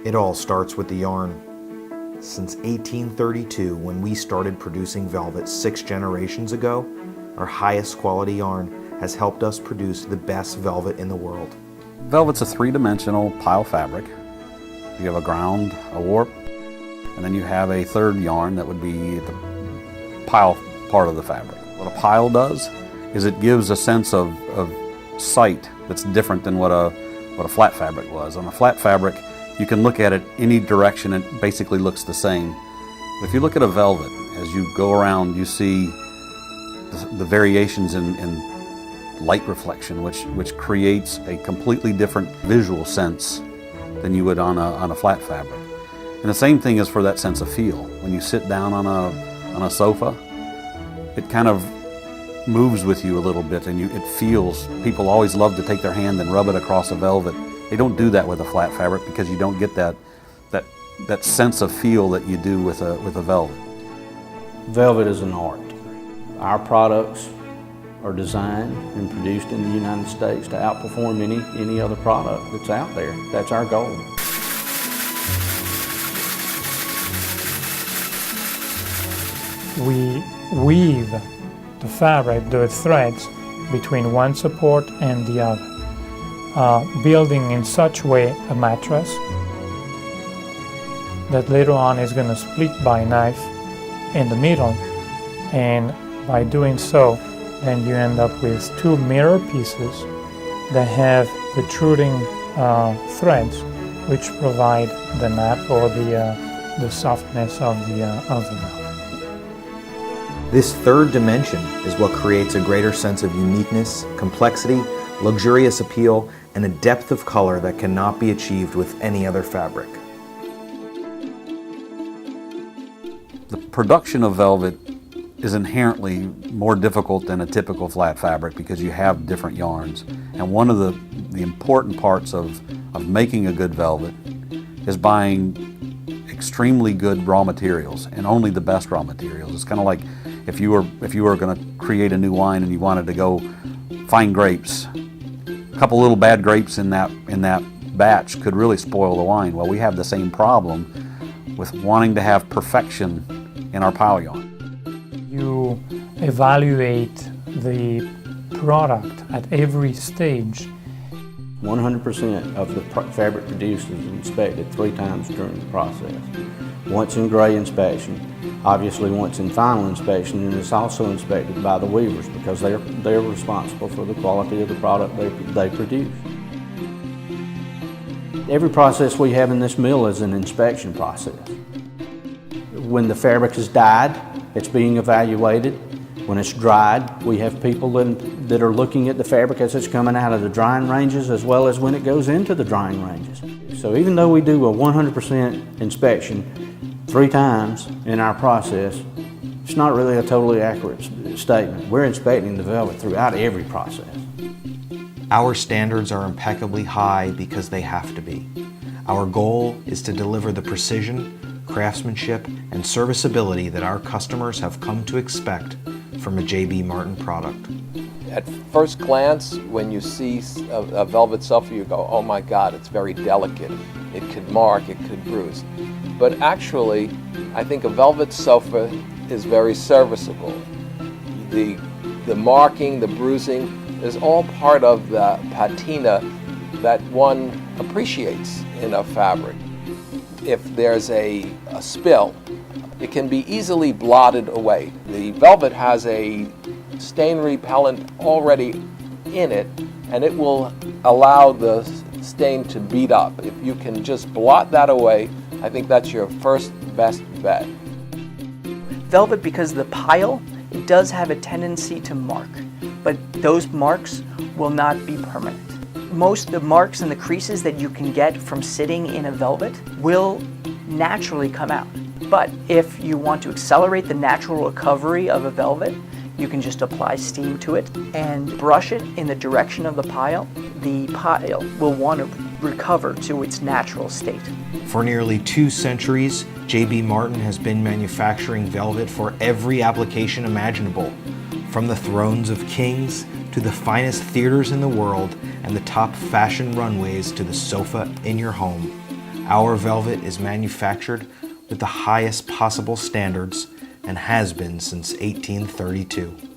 It all starts with the yarn. Since 1832, when we started producing velvet 6 generations ago, our highest quality yarn has helped us produce the best velvet in the world. Velvet's a three-dimensional pile fabric. You have a ground, a warp, and then you have a third yarn that would be the pile part of the fabric. What a pile does is it gives a sense of sight that's different than what a flat fabric was. On a flat fabric, you can look at it any direction, it basically looks the same. If you look at a velvet, as you go around, you see the variations in light reflection, which creates a completely different visual sense than you would on a flat fabric. And the same thing is for that sense of feel. When you sit down on a sofa, it kind of moves with you a little bit, and it feels. People always love to take their hand and rub it across a velvet. They don't do that with a flat fabric because you don't get that sense of feel that you do with a velvet. Velvet is an art. Our products are designed and produced in the United States to outperform any other product that's out there. That's our goal. We weave the fabric, the threads, between one support and the other, building in such way a mattress that later on is going to split by knife in the middle, and by doing so, then you end up with 2 mirror pieces that have protruding threads, which provide the nap or the softness of the velvet. This third dimension is what creates a greater sense of uniqueness, complexity, luxurious appeal, and a depth of color that cannot be achieved with any other fabric. The production of velvet is inherently more difficult than a typical flat fabric because you have different yarns. And one of the important parts of making a good velvet is buying extremely good raw materials, and only the best raw materials. It's kind of like if you were going to create a new wine and you wanted to go find grapes. A couple little bad grapes in that batch could really spoil the wine. Well, we have the same problem with wanting to have perfection in our pile yarn. You evaluate the product at every stage. 100% of the fabric produced is inspected 3 times during the process. Once in gray inspection, obviously once in final inspection, and it's also inspected by the weavers because they're responsible for the quality of the product they produce. Every process we have in this mill is an inspection process. When the fabric is dyed, it's being evaluated. When it's dried, we have people that are looking at the fabric as it's coming out of the drying ranges as well as when it goes into the drying ranges. So even though we do a 100% inspection 3 times in our process, it's not really a totally accurate statement. We're inspecting the velvet throughout every process. Our standards are impeccably high because they have to be. Our goal is to deliver the precision, craftsmanship, and serviceability that our customers have come to expect from a J.B. Martin product. At first glance, when you see a velvet sofa, you go, oh my God, it's very delicate. It could mark, it could bruise. But actually, I think a velvet sofa is very serviceable. The marking, the bruising is all part of the patina that one appreciates in a fabric. If there's a spill, it can be easily blotted away. The velvet has a stain repellent already in it, and it will allow the stain to bead up. If you can just blot that away, I think that's your first best bet. Velvet, because of the pile, it does have a tendency to mark, but those marks will not be permanent. Most of the marks and the creases that you can get from sitting in a velvet will naturally come out. But if you want to accelerate the natural recovery of a velvet, you can just apply steam to it and brush it in the direction of the pile. The pile will want to recover to its natural state. For nearly 2 centuries, J.B. Martin has been manufacturing velvet for every application imaginable, from the thrones of kings to the finest theaters in the world and the top fashion runways to the sofa in your home. Our velvet is manufactured with the highest possible standards and has been since 1832.